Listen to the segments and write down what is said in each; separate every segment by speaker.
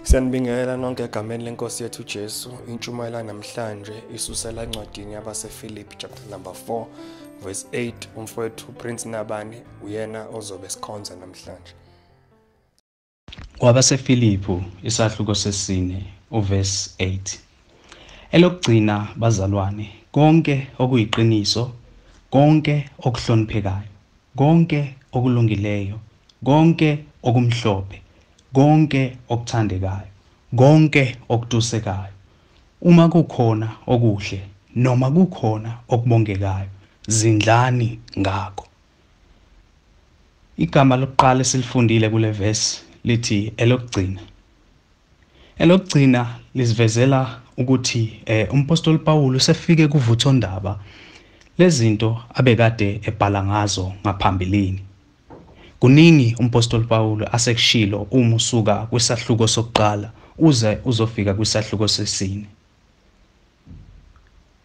Speaker 1: Siyanibingelela nonke egameni lenkosi yethu Jesu. Intshumayela namhlanje isusela encwadini yabasePhilippi chapter number 4 verse 8. Umfowethu Prince Nabani uyena ozobe sikhonza namhlanje.
Speaker 2: WabasePhilippi isahluko sesine uverse 8. Elokugcina bazalwane, konke okuyiqiniso, konke okuhloniphekayo, konke okulungileyo, konke okumhlophe, konke okuthandekayo, konke okutusekayo, uma kukhona okuhle noma kukhona okubongekayo, zindlani ngakho. Igama lokuqala esilifundile kule verse lithi elokugcina. Elokugcina lisivezela ukuthi umpostoli Paul usefike kuvuthondaba lezinto abekade ebhala ngazo ngaphambilini. Kuningi umpostoli Paul asekushilo uma usuka kwisahluko sokuqala uze uzofika kwisahluko sesine.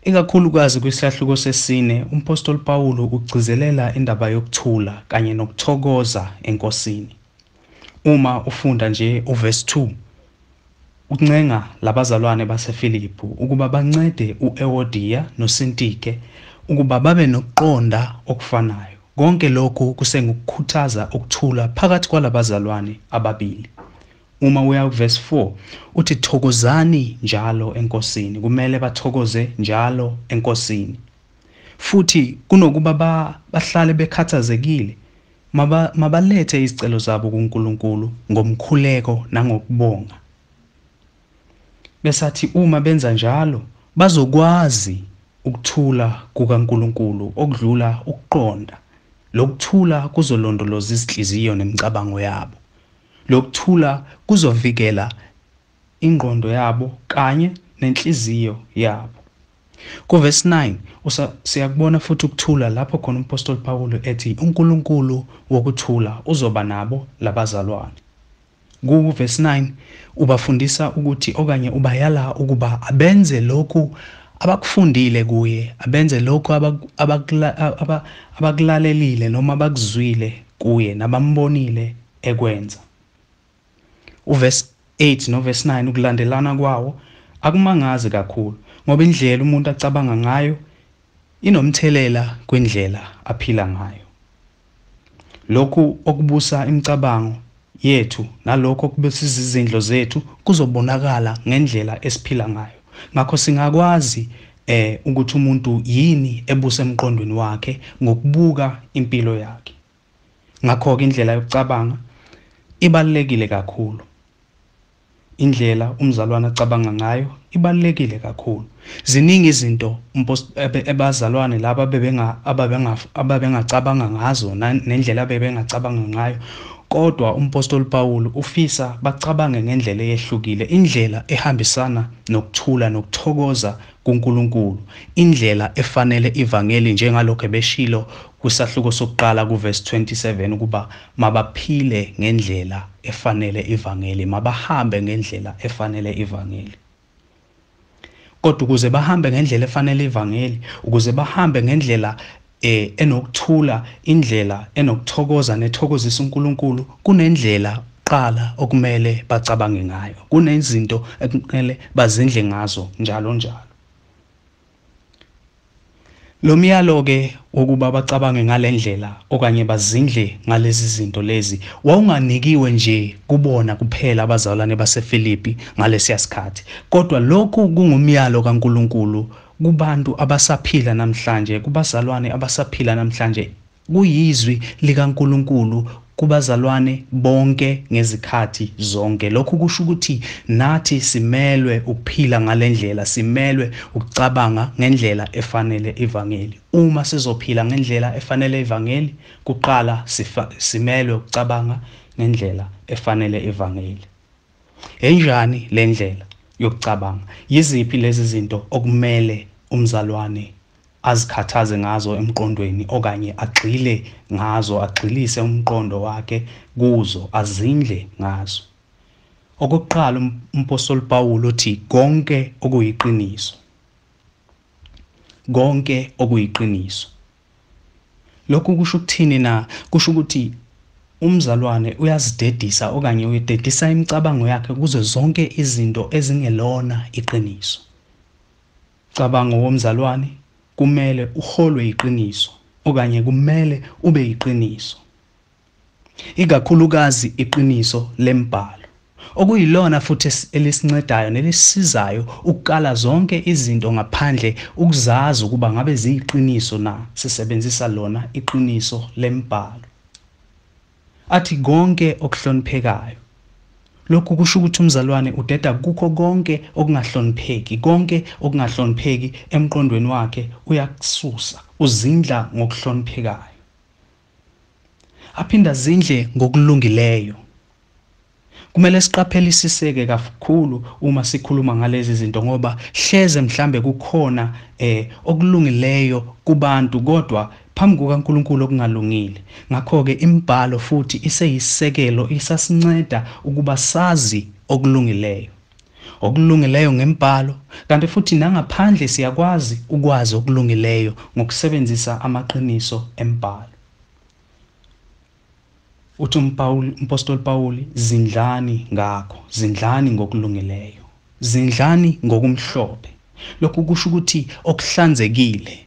Speaker 2: Ikakhulukazi kwisahluko sesine umpostoli Paul ugcizelela indaba yokuthula kanye nokuthokoza enkosini. Uma ufunda nje uverse 2 uncenga labazalwane basePhilippi ukuba bancede uEwodia noSintike ukuba babe nokuqonda okufanayo. Konke lokhu kusengukukhuthaza ukuthula phakathi kwalabazalwane ababili. Uma uya kuverse 4 uthi thokozani njalo enkosini. Kumele bathokoze njalo enkosini. Futhi kunokuba bahlale bekhathazekile, mabalethe izicelo zabo kuNkulunkulu ngomkhuleko nangokubonga. Besathi uma benza njalo bazokwazi ukuthula kukaNkulunkulu okudlula ukuqonda. Lokuthula kuzolondoloza izinhliziyo nemicabango yabo. Lokuthula kuzovikela ingqondo yabo kanye nenhliziyo yabo. Kuverse 9 siyakubona futhi ukuthula lapho khona umpostoli Paul ethi uNkulunkulu wokuthula uzoba nabo labazalwane. Kuverse 9 ubafundisa ukuthi okanye ubayala ukuba abenze lokhu abakufundile kuye, abenze lokhu abakulalelile noma abakuzwile kuye nabambonile ekwenza. Uverse 8 noverse 9 ukulandelana kwawo akumangazi kakhulu ngoba indlela umuntu acabanga ngayo inomthelela kwindlela aphila ngayo. Lokhu okubusa imicabango yethu nalokho okubusa izindlo zethu kuzobonakala ngendlela esiphila ngayo. Ngakho singakwazi ukuthi umuntu yini ebusa emqondweni wakhe ngokubuka impilo yakhe. Ngakho ke indlela yokucabanga ibalulekile kakhulu. Indlela umzalwane acabanga ngayo ibalulekile kakhulu. Ziningi izinto abazalwane laba ababengacabanga ngazo nendlela abebengacabanga ngayo, kodwa umpostoli Paul ufisa bacabange ngendlela eyehlukile, indlela ehambisana nokuthula nokuthokoza kuNkulunkulu, indlela efanele ivangeli njengalokho ebeshilo kwisahluko sokuqala kuverse 27 ukuba mabaphile ngendlela efanele ivangeli, mabahambe ngendlela efanele ivangeli. Kodwa ukuze bahambe ngendlela efanele ivangeli, ukuze bahambe ngendlela enokuthula, indlela enokuthokoza nethokozisa uNkulunkulu, kunendlela qala okumele bacabange ngayo. Kunezinto ekumele bazindle ngazo njalo njalo. Lo myalo ke ukuba bacabange ngalendlela okanye bazindle ngalezi zinto lezi wawunganikiwe nje kubona kuphela abazalwane basePhilippi ngalesiya sikhathi, kodwa lokhu kungumyalo kaNkulunkulu kubantu abasaphila namhlanje, kubazalwane abasaphila namhlanje. Kuyizwi likaNkulunkulu kubazalwane bonke ngezikhathi zonke. Lokhu kusho ukuthi nathi simelwe ukuphila ngalendlela, simelwe ukucabanga ngendlela efanele ivangeli. Uma sizophila ngendlela efanele ivangeli, kuqala simelwe ukucabanga ngendlela efanele ivangeli. Enjani le ndlela yokucabanga? Yiziphi lezi zinto okumele umzalwane azikhathaze ngazo emqondweni okanye agxile ngazo, agxilise umqondo wakhe kuzo, azindle ngazo? Okokuqala umpostoli Paul uthi konke okuyiqiniso. Konke okuyiqiniso. Lokhu kusho ukuthini na? Kusho ukuthi umzalwane uyazidedisa okanye uyadedisa imicabango yakhe kuzo zonke izinto ezingelona iqiniso. Cabango womzalwane kumele uholwe iqiniso okanye kumele ube iqiniso. Ikakhulukazi iqiniso lembhalo, okuyilona futhi elisincedayo nelisizayo ukukala zonke izinto ngaphandle ukuzazi ukuba ngabe ziyiqiniso na, sisebenzisa lona iqiniso lembhalo. Athi konke okuhloniphekayo. Lokhu kusho ukuthi umzalwane udeda kukho konke okungahlonipheki, konke okungahlonipheki emqondweni wakhe uyakususa, uzindla ngokuhloniphekayo. Aphinda zindle ngokulungileyo. Kumele siqaphelisiseke kakhulu uma sikhuluma ngalezi zinto ngoba hleze mhlambe kukhona okulungileyo kubantu kodwa phambi kukaNkulunkulu okungalungile. Ngakho-ke imibhalo futhi iseyisisekelo isasinceda ukuba sazi okulungileyo. Okulungileyo ngembhalo kanti futhi nangaphandle siyakwazi ukwazi okulungileyo ngokusebenzisa amaqiniso embhalo. Uthi umpostoli Pawuli, zindlani ngakho, zindlani ngokulungileyo, zindlani ngokumhlophe. Lokhu kusho ukuthi okuhlanzekile.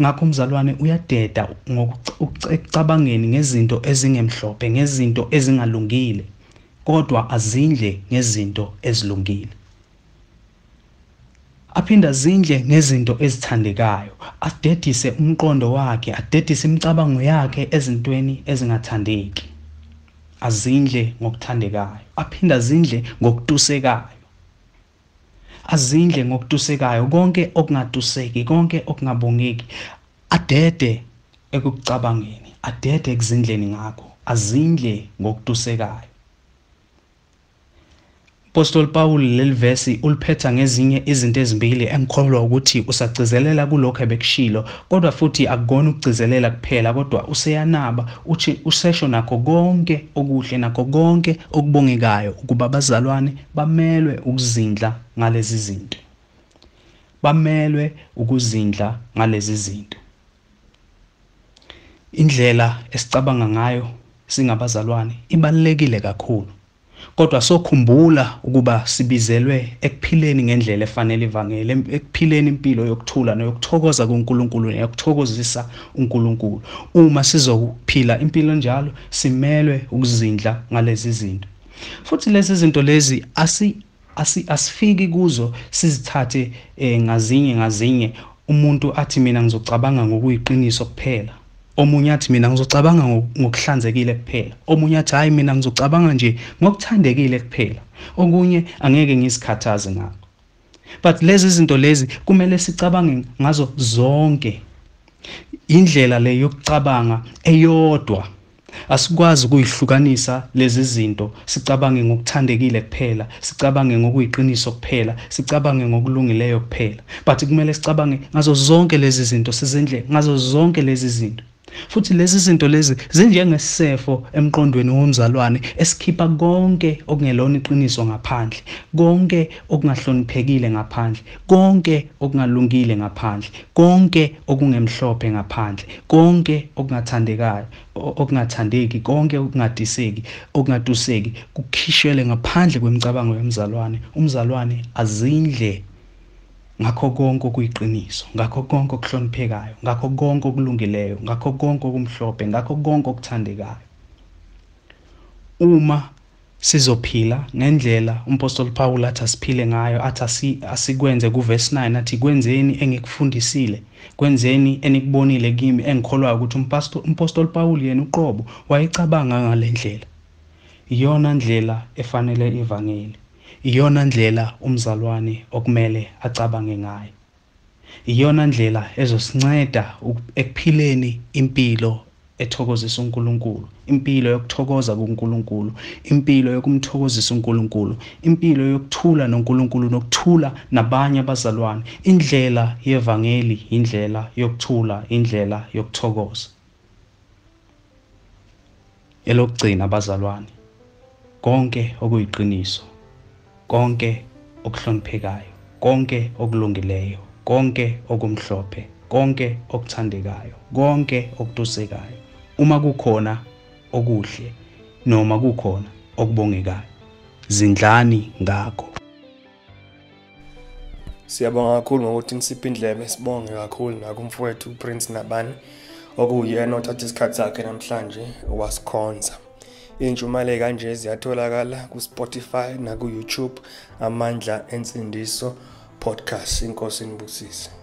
Speaker 2: Ngakho umzalwane uyadeda ngokucabangeni ngezinto ezingemhlophe, ngezinto ezingalungile, kodwa azindle ngezinto ezilungile. Aphinda zindle ngezinto ezithandekayo, adedise umqondo wakhe, adedise imicabango yakhe ezintweni ezingathandeki. Azindle ngokuthandekayo, aphinda zindle ngokutusekayo. Azindle ngokutusekayo, konke okungatuseki, konke okungabongeki, adede ekucabangeni, adede ekuzindleni ngakho, azindle ngokutusekayo. Apostoli Pawuli leli verse uliphetha ngezinye izinto ezimbili engikholwa ukuthi usagcizelela kulokho ebekushilo, kodwa futhi akukona ukugcizelela kuphela kodwa useyanaba uthi usesho nakho konke okuhle nakho konke okubongekayo ukuba abazalwane bamelwe ukuzindla ngalezi zinto. Bamelwe ukuzindla ngalezi zinto. Indlela esicabanga ngayo singabazalwane ibalekile kakhulu. Kodwa sokhumbula ukuba sibizelwe ekuphileni ngendlela efanele ivangeli, ekuphileni impilo yokuthula neyokuthokoza kuNkulunkulu neyokuthokozisa uNkulunkulu. Uma sizokuphila impilo njalo, simelwe ukuzindla ngalezi zinto. Futhi lezi zinto lezi asifiki kuzo sizithathe ngazinye umuntu athi mina ngizocabanga ngokuyiqiniso kuphela. Omunye athi mina ngizocabanga ngokuhlanzekile kuphela. Omunye athi hayi mina ngizocabanga nje ngokuthandekile kuphela. Okunye angeke ngisikhathaze ngakho. But lezi zinto lezi kumele sicabange ngazo zonke. Indlela le yokucabanga eyodwa. Asikwazi ukuyihlukanisa lezi zinto, sicabange ngokuthandekile kuphela, sicabange ngokuyiqiniso kuphela, sicabange ngokulungileyo kuphela. But kumele sicabange ngazo zonke lezi zinto, sizindle ngazo zonke lezi zinto. Futhi lezi zinto lezi zinjengesefo emqondweni womzalwane esikhipha konke okungelona iqiniso ngaphandle, konke okungahloniphekile ngaphandle, konke okungalungile ngaphandle, konke okungemhlophe ngaphandle, konke okungathandekayo, okungathandeki, konke okungatuseki kukhishele ngaphandle kwemicabango yomzalwane. Umzalwane azindle ngakho konke okuyiqiniso, ngakho konke okuhloniphekayo, ngakho konke okulungileyo, ngakho konke okumhlophe, ngakho konke okuthandekayo. Uma sizophila ngendlela umpostoli Paul athi asiphile ngayo, athi asikwenze kuverse 9, athi kwenzeni engikufundisile, kwenzeni enikubonile kimi, engikholwayo ukuthi umpostoli Paul yena uqobo wayecabanga ngalendlela. Iyona ndlela efanele ivangeli. Iyona ndlela umzalwane okumele acabange ngayo. Iyona ndlela ezosinceda ekuphileni impilo ethokozisa uNkulunkulu, impilo yokuthokoza kuNkulunkulu, impilo yokumthokozisa uNkulunkulu, impilo yokuthula noNkulunkulu nokuthula nabanye abazalwane. Indlela yevangeli indlela yokuthula, indlela yokuthokoza. Elokugcina abazalwane, konke okuyiqiniso, konke okuhloniphekayo, konke okulungileyo, konke okumhlophe, konke okuthandekayo, konke okutusekayo. Uma kukhona okuhle, noma kukhona okubongekayo. Zindlani ngakho.
Speaker 1: Siyabonga kakhulu ngokuthi nisiphe indlebe, sibonge kakhulu nakumfowethu Prince Nabani okuyena othatha isikhathi sakhe namhlanje wasikhonza. Intshumayelo kanje ziyatholakala ku Spotify na ku YouTube, Amandla Ensindiso podcast. Inkosi inibusise.